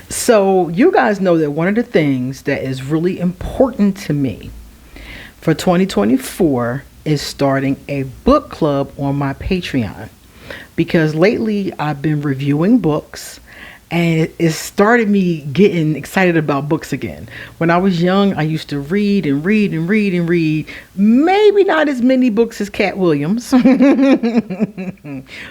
So you guys know that one of the things that is really important to me for 2024 is starting a book club on my Patreon, because lately I've been reviewing books and it started me getting excited about books again. When I was young, I used to read and read and read and read. Maybe not as many books as Cat Williams,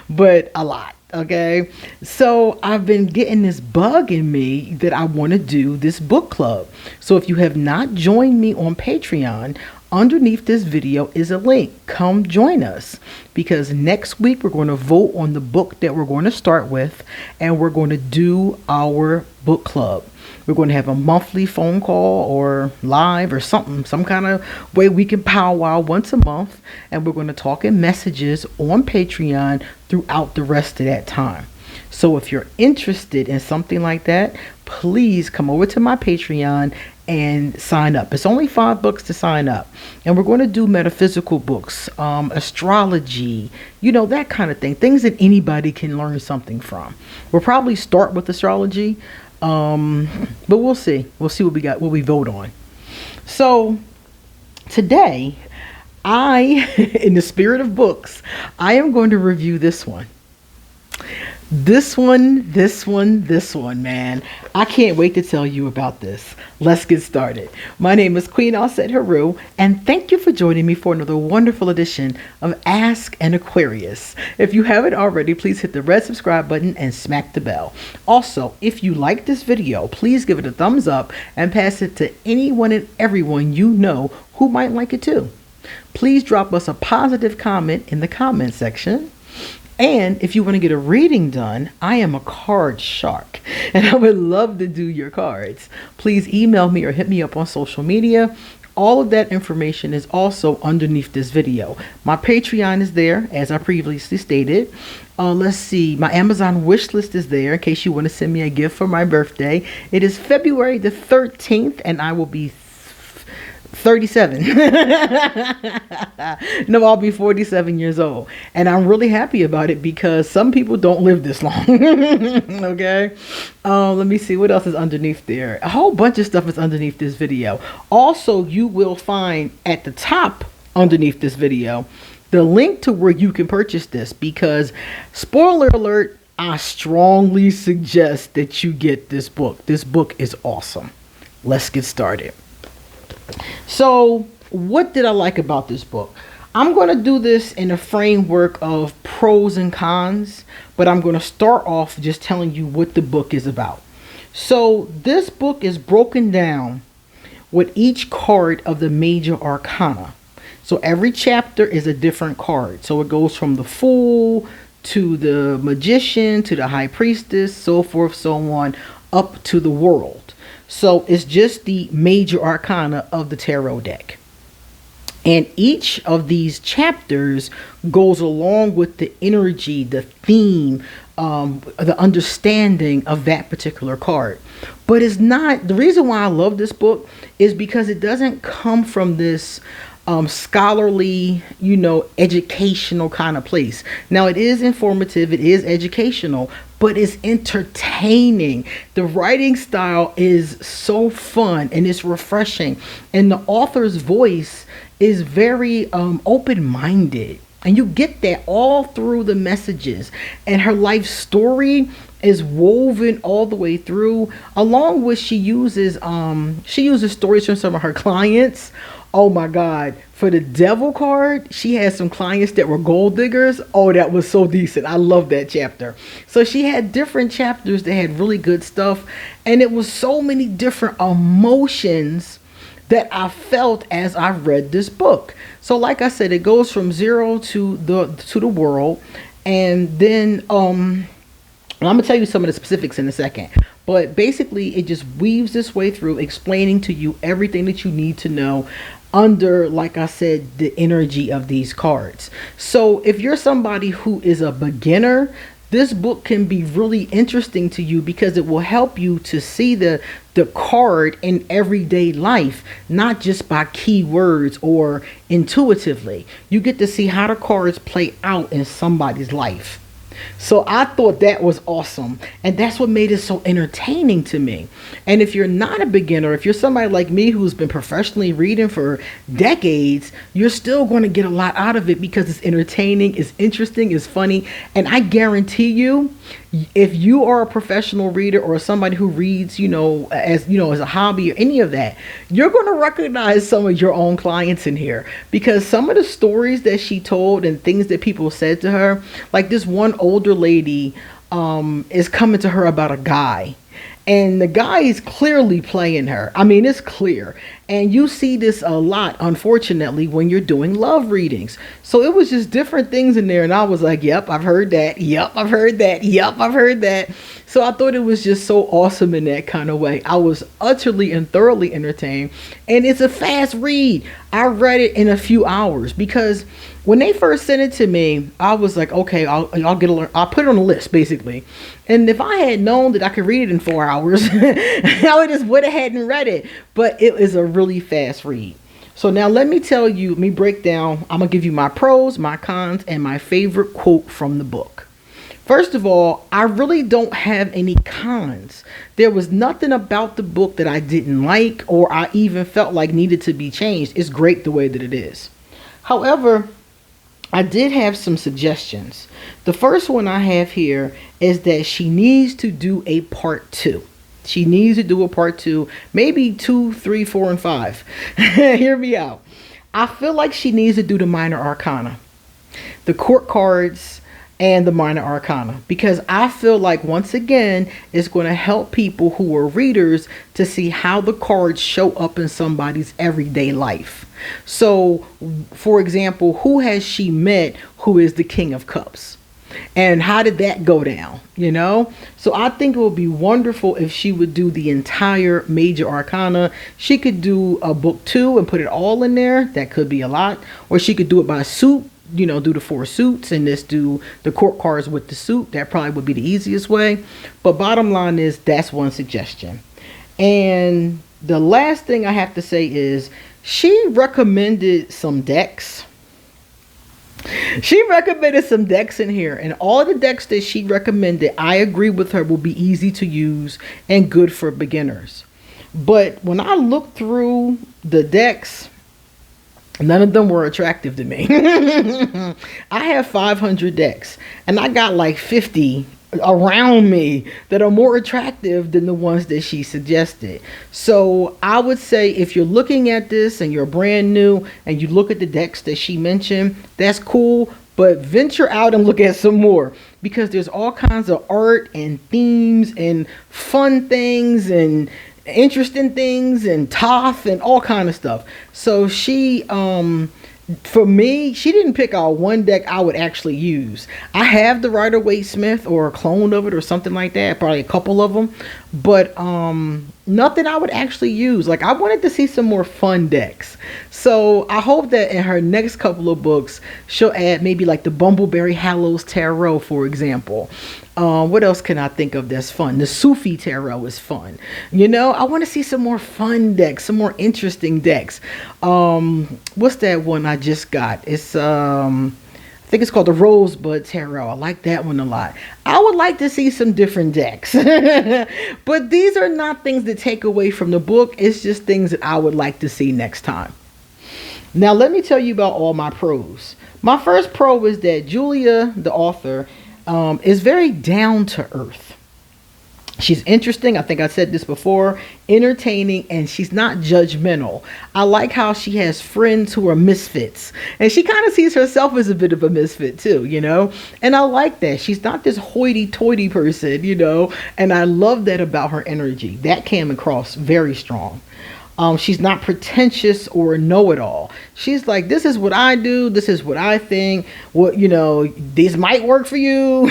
but a lot. Okay. So I've been getting this bug in me that I want to do this book club. So if you have not joined me on Patreon, underneath this video is a link. Come join us, because next week we're going to vote on the book that we're going to start with, and we're going to do our book club. We're going to have a monthly phone call or live or something, some kind of way we can powwow once a month, and we're going to talk in messages on Patreon throughout the rest of that time. So if you're interested in something like that, please come over to my Patreon and sign up. It's only $5 to sign up. And we're going to do metaphysical books, astrology, that kind of thing. Things that anybody can learn something from. We'll probably start with astrology, but we'll see. We'll see what we got, what we vote on. So today, in the spirit of books, I am going to review this one. This one, man. I can't wait to tell you about this. Let's get started. My name is QueenAusetHeru, and thank you for joining me for another wonderful edition of Ask an Aquarius. If you haven't already, please hit the red subscribe button and smack the bell. Also, if you like this video, please give it a thumbs up and pass it to anyone and everyone you know who might like it too. Please drop us a positive comment in the comment section. And if you want to get a reading done, I am a card shark, and I would love to do your cards. Please email me or hit me up on social media. All of that information is also underneath this video. My Patreon is there, as I previously stated. Let's see, my Amazon wish list is there in case you want to send me a gift for my birthday. It is February the 13th, and I will be 37. No, I'll be 47 years old, and I'm really happy about it because some people don't live this long. Okay. Let me see what else is underneath there. A whole bunch of stuff is underneath this video. Also, you will find at the top underneath this video the link to where you can purchase this, because spoiler alert, I strongly suggest that you get this book. This book is awesome. Let's get started. So what did I like about this book? I'm going to do this in a framework of pros and cons, but I'm going to start off just telling you what the book is about. So this book is broken down with each card of the major arcana. So every chapter is a different card. So it goes from the Fool to the Magician to the High Priestess, so forth, so on, up to the World. So it's just the major arcana of the tarot deck. And each of these chapters goes along with the energy, the theme, the understanding of that particular card. But it's not, the reason why I love this book is because it doesn't come from this scholarly, educational kind of place. Now, it is informative, it is educational, but it's entertaining. The writing style is so fun and it's refreshing, and the author's voice is very open-minded, and you get that all through the messages, and her life story is woven all the way through, along with she uses stories from some of her clients. Oh my God. For the Devil card, she had some clients that were gold diggers. Oh, that was so decent. I love that chapter. So she had different chapters that had really good stuff. And it was so many different emotions that I felt as I read this book. So like I said, it goes from zero to the world. And then I'm going to tell you some of the specifics in a second. But basically, it just weaves this way through, explaining to you everything that you need to know under, like I said, the energy of these cards. So if you're somebody who is a beginner, this book can be really interesting to you because it will help you to see the card in everyday life, not just by keywords or intuitively. You get to see how the cards play out in somebody's life. So I thought that was awesome. And that's what made it so entertaining to me. And if you're not a beginner, if you're somebody like me who's been professionally reading for decades, you're still going to get a lot out of it because it's entertaining, it's interesting, it's funny. And I guarantee you, if you are a professional reader or somebody who reads, as a hobby or any of that, you're going to recognize some of your own clients in here, because some of the stories that she told and things that people said to her, like this one older lady is coming to her about a guy. And the guy is clearly playing her. I mean, it's clear. And you see this a lot, unfortunately, when you're doing love readings. So it was just different things in there. And I was like, yep, I've heard that. Yep, I've heard that. Yep, I've heard that. So I thought it was just so awesome in that kind of way. I was utterly and thoroughly entertained. And it's a fast read. I read it in a few hours because when they first sent it to me, I was like, okay, I'll put it on the list basically. And if I had known that I could read it in 4 hours, I would have hadn't read it. But it is a really fast read. So now let me break down. I'm gonna give you my pros, my cons, and my favorite quote from the book. First of all, I really don't have any cons. There was nothing about the book that I didn't like or I even felt like needed to be changed. It's great the way that it is. However, I did have some suggestions. The first one I have here is that she needs to do a part 2. She needs to do a part 2, maybe 2, 3, 4, and 5. Hear me out. I feel like she needs to do the minor arcana, the court cards, and the minor arcana, because I feel like once again it's going to help people who are readers to see how the cards show up in somebody's everyday life. So for example, who has she met who is the King of Cups, and how did that go down? So I think it would be wonderful if she would do the entire major arcana. She could do a book 2 and put it all in there. That could be a lot. Or she could do it by suit, do the 4 suits and just do the court cards with the suit. That probably would be the easiest way. But bottom line is, that's one suggestion. And the last thing I have to say is she recommended some decks. She recommended some decks in here, and all the decks that she recommended, I agree with her, will be easy to use and good for beginners. But when I looked through the decks, none of them were attractive to me. I have 500 decks, and I got like 50 around me that are more attractive than the ones that she suggested. So I would say if you're looking at this and you're brand new and you look at the decks that she mentioned, that's cool, but venture out and look at some more, because there's all kinds of art and themes and fun things and interesting things and tough and all kind of stuff. So she for me, she didn't pick out one deck I would actually use. I have the Rider-Waite Smith or a clone of it or something like that, probably a couple of them, but nothing I would actually use. Like, I wanted to see some more fun decks. So I hope that in her next couple of books, she'll add maybe like the Bumbleberry Hallows Tarot, for example. What else can I think of that's fun? The Sufi Tarot is fun. I want to see some more fun decks, some more interesting decks. What's that one I just got? It's I think it's called the Rosebud Tarot. I like that one a lot. I would like to see some different decks. But these are not things that take away from the book. It's just things that I would like to see next time. Now, let me tell you about all my pros. My first pro is that Julia, the author, is very down to earth. She's interesting. I think I said this before. Entertaining, and she's not judgmental. I like how she has friends who are misfits, and she kind of sees herself as a bit of a misfit too, and I like that. She's not this hoity-toity person, and I love that about her energy. That came across very strong. She's not pretentious or a know-it-all. She's like, this is what I do. This is what I think. This might work for you.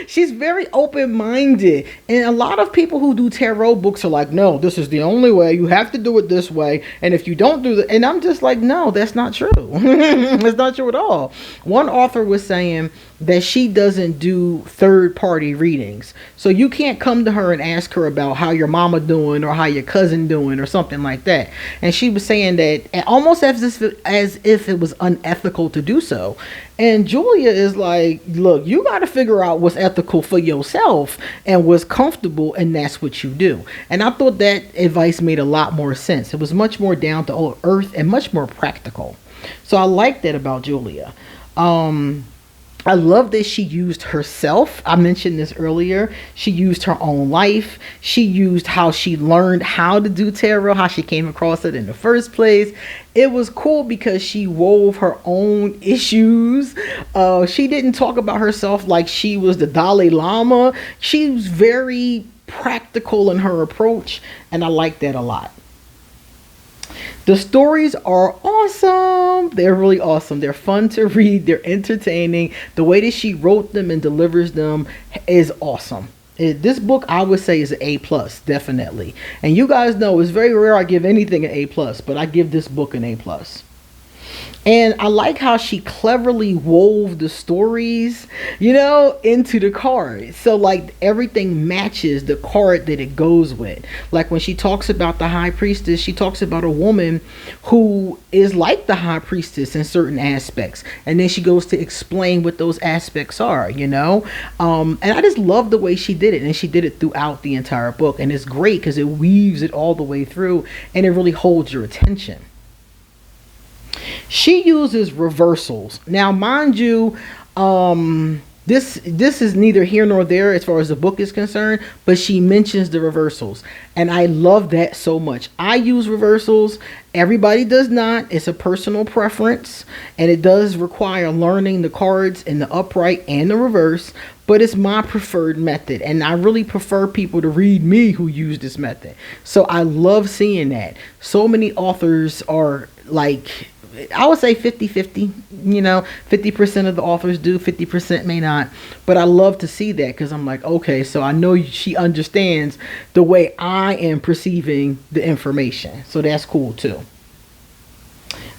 She's very open-minded. And a lot of people who do tarot books are like, no, this is the only way. You have to do it this way. And if you don't do that, and I'm just like, no, that's not true. That's not true at all. One author was saying that she doesn't do third party readings. So you can't come to her and ask her about how your mama doing or how your cousin doing or something like that. And she was saying that almost as if it was unethical to do so. And Julia is like, look, you got to figure out what's ethical for yourself and what's comfortable, and that's what you do. And I thought that advice made a lot more sense. It was much more down to earth and much more practical. So I like that about Julia. I love that she used herself. I mentioned this earlier. She used her own life. She used how she learned how to do tarot, how she came across it in the first place. It was cool because she wove her own issues. She didn't talk about herself like she was the Dalai Lama. She was very practical in her approach, and I like that a lot. The stories are awesome. They're really awesome. They're fun to read. They're entertaining. The way that she wrote them and delivers them is awesome. This book, I would say, is an A+, definitely. And you guys know it's very rare I give anything an A+, but I give this book an A+. And I like how she cleverly wove the stories, into the cards. So like everything matches the card that it goes with. Like when she talks about the High Priestess, she talks about a woman who is like the High Priestess in certain aspects. And then she goes to explain what those aspects are, And I just love the way she did it. And she did it throughout the entire book. And it's great because it weaves it all the way through and it really holds your attention. She uses reversals. Now, mind you, this is neither here nor there as far as the book is concerned, but she mentions the reversals. And I love that so much. I use reversals. Everybody does not. It's a personal preference. And it does require learning the cards in the upright and the reverse. But it's my preferred method. And I really prefer people to read me who use this method. So I love seeing that. So many authors are like, I would say 50-50, 50% of the authors do, 50% may not. But I love to see that because I'm like, okay, so I know she understands the way I am perceiving the information. So that's cool too.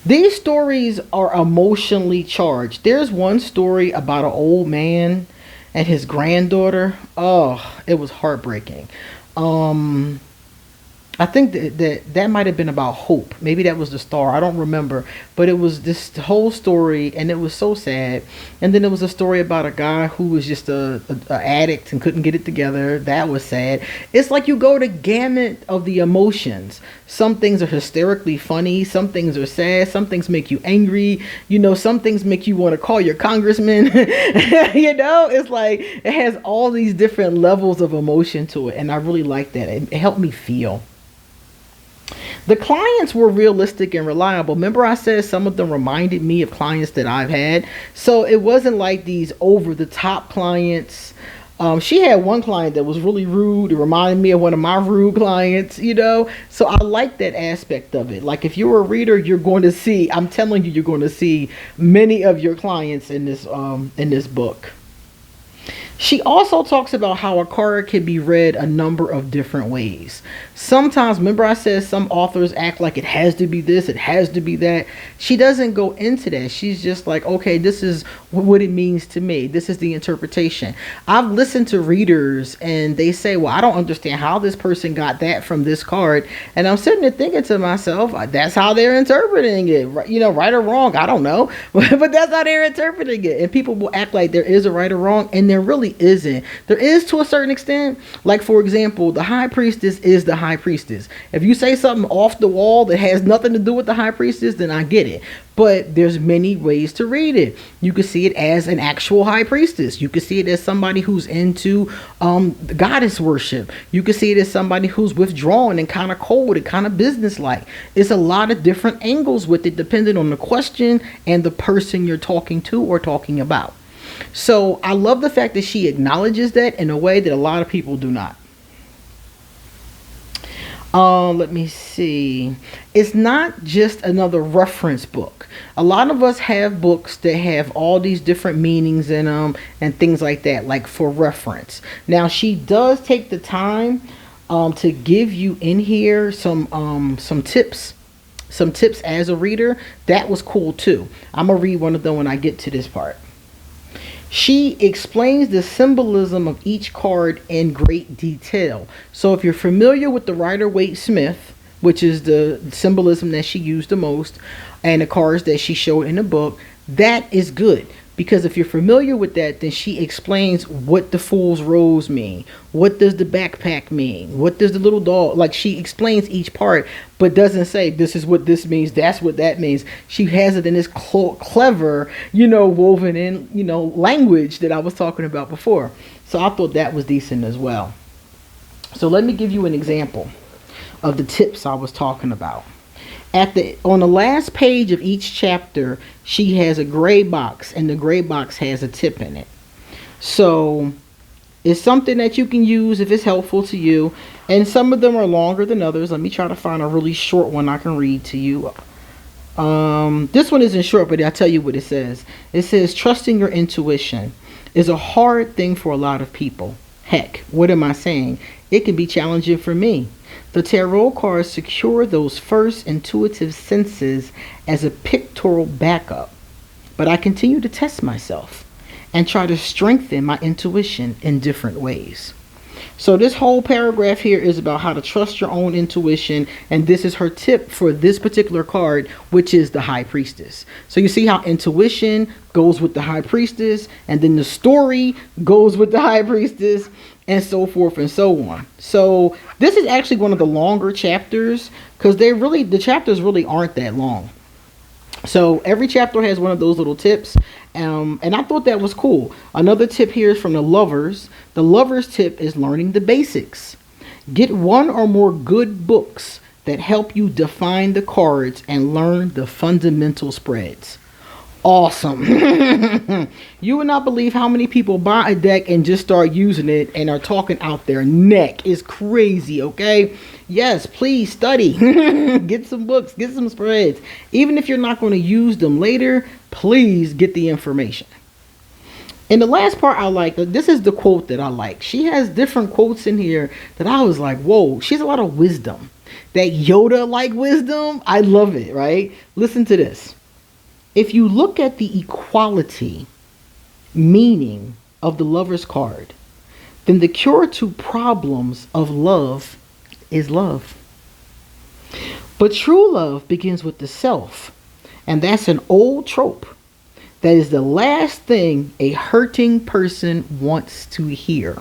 These stories are emotionally charged. There's one story about an old man and his granddaughter. Oh, it was heartbreaking. I think that might have been about hope. Maybe that was the star. I don't remember. But it was this whole story, and it was so sad. And then there was a story about a guy who was just a addict and couldn't get it together. That was sad. It's like you go to gamut of the emotions. Some things are hysterically funny. Some things are sad. Some things make you angry. Some things make you want to call your congressman. It's like it has all these different levels of emotion to it. And I really like that. It helped me feel. The clients were realistic and reliable. Remember I said some of them reminded me of clients that I've had. So it wasn't like these over-the-top clients. She had one client that was really rude. It reminded me of one of my rude clients, So I like that aspect of it. Like if you're a reader, you're going to see, I'm telling you, you're going to see many of your clients in this book. She also talks about how a card can be read a number of different ways. Sometimes, remember I said some authors act like it has to be this, it has to be that. She doesn't go into that. She's just like, okay, this is what it means to me. This is the interpretation. I've listened to readers and they say, well, I don't understand how this person got that from this card. And I'm sitting there thinking to myself, that's how they're interpreting it. Right or wrong, I don't know. But that's how they're interpreting it. And people will act like there is a right or wrong, and there really isn't. There is to a certain extent. Like, for example, the High Priestess is the High Priestess. If you say something off the wall that has nothing to do with the High Priestess, then I get it. But there's many ways to read it. You could see it as an actual High Priestess. You could see it as somebody who's into goddess worship. You could see it as somebody who's withdrawn and kind of cold and kind of businesslike. It's a lot of different angles with it depending on the question and the person you're talking to or talking about. So I love the fact that she acknowledges that in a way that a lot of people do not. Let me see. It's not just another reference book. A lot of us have books that have all these different meanings in them and things like that, like for reference. Now, she does take the time to give you in here some tips. Some tips as a reader. That was cool too. I'm going to read one of them when I get to this part. She explains the symbolism of each card in great detail. So if you're familiar with the Rider-Waite-Smith, which is the symbolism that she used the most, and the cards that she showed in the book, that is good. Because if you're familiar with that, then she explains what the Fool's Rose mean. What does the backpack mean? What does the little dog... Like, she explains each part, but doesn't say, this is what this means, that's what that means. She has it in this clever, woven in, language that I was talking about before. So I thought that was decent as well. So let me give you an example of the tips I was talking about. On the last page of each chapter, she has a gray box, and the gray box has a tip in it. So it's something that you can use if it's helpful to you. And some of them are longer than others. Let me try to find a really short one I can read to you. This one isn't short, but I'll tell you what it says. It says, trusting your intuition is a hard thing for a lot of people. Heck, what am I saying? It can be challenging for me. The tarot cards secure those first intuitive senses as a pictorial backup, but I continue to test myself and try to strengthen my intuition in different ways. So this whole paragraph here is about how to trust your own intuition, and this is her tip for this particular card, which is the High Priestess. So you see how intuition goes with the High Priestess, and then the story goes with the High Priestess, and so forth and so on. So this is actually one of the longer chapters, because the chapters really aren't that long. So every chapter has one of those little tips, and I thought that was cool. Another tip here is from the Lovers. The Lovers tip is learning the basics. Get one or more good books that help you define the cards and learn the fundamental spreads. Awesome. You would not believe how many people buy a deck and just start using it and are talking out their neck. It's crazy, okay? Yes, please study. Get some books, get some spreads. Even if you're not going to use them later, please get the information. And the last part I like, this is the quote that I like. She has different quotes in here that I was like, whoa, she has a lot of wisdom. That Yoda-like wisdom, I love it, right? Listen to this. If you look at the equality meaning of the Lover's card, then the cure to problems of love is love. But true love begins with the self, and that's an old trope. That is the last thing a hurting person wants to hear.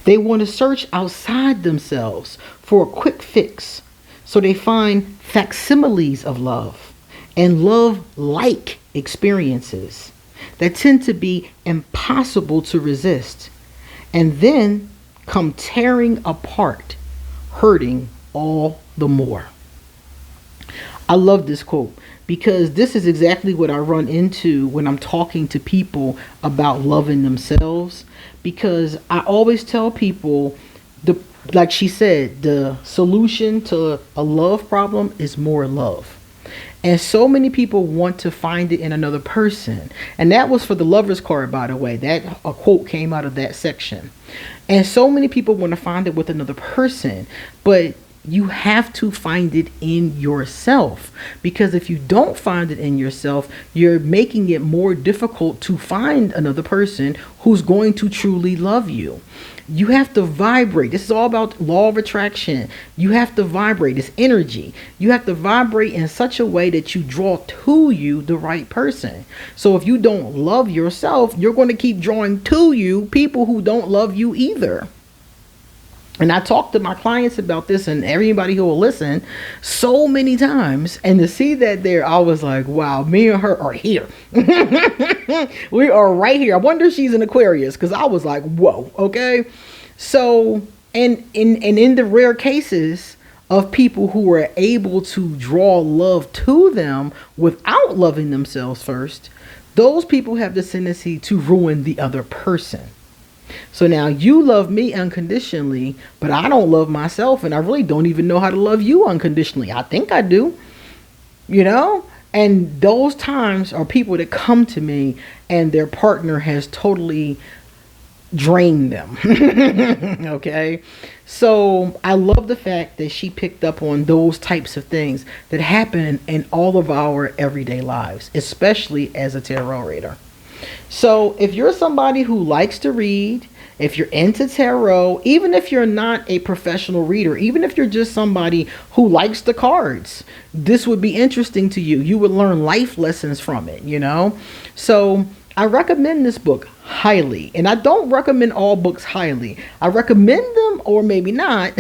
They want to search outside themselves for a quick fix, so they find facsimiles of love and love-like experiences that tend to be impossible to resist, and then come tearing apart, hurting all the more. I love this quote because this is exactly what I run into when I'm talking to people about loving themselves, because I always tell people, like she said, the solution to a love problem is more love. And so many people want to find it in another person. And that was for the Lover's card, by the way. A quote came out of that section. And so many people want to find it with another person. But you have to find it in yourself. Because if you don't find it in yourself, you're making it more difficult to find another person who's going to truly love you. You have to vibrate. This is all about law of attraction. You have to vibrate. It's energy. You have to vibrate in such a way that you draw to you the right person. So if you don't love yourself, you're going to keep drawing to you people who don't love you either. And I talk to my clients about this and everybody who will listen so many times. And to see that there, I was like, wow, me and her are here. We are right here. I wonder if she's an Aquarius, because I was like, whoa, okay. So, and in the rare cases of people who are able to draw love to them without loving themselves first, those people have the tendency to ruin the other person. So now you love me unconditionally, but I don't love myself, and I really don't even know how to love you unconditionally. I think I do, and those times are people that come to me and their partner has totally drained them. Okay. So I love the fact that she picked up on those types of things that happen in all of our everyday lives, especially as a tarot reader. So if you're somebody who likes to read, if you're into tarot, even if you're not a professional reader, even if you're just somebody who likes the cards, this would be interesting to you. You would learn life lessons from it, you know? So I recommend this book highly. And I don't recommend all books highly. I recommend them, or maybe not,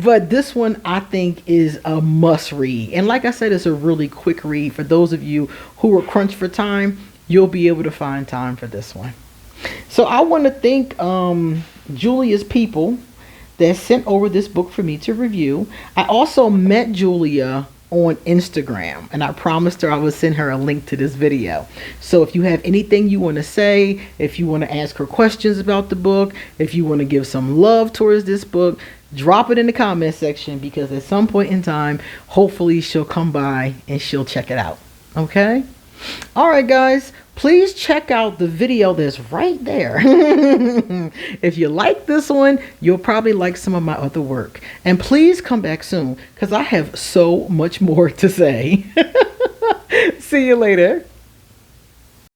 but this one I think is a must read. And like I said, it's a really quick read. For those of you who are crunched for time, you'll be able to find time for this one. So I want to thank Julia's people that sent over this book for me to review. I also met Julia on Instagram, and I promised her I would send her a link to this video. So if you have anything you want to say, if you want to ask her questions about the book, if you want to give some love towards this book, drop it in the comment section, because at some point in time, hopefully she'll come by and she'll check it out. Okay? All right, guys, please check out the video that's right there. If you like this one, you'll probably like some of my other work. And please come back soon, because I have so much more to say. See you later.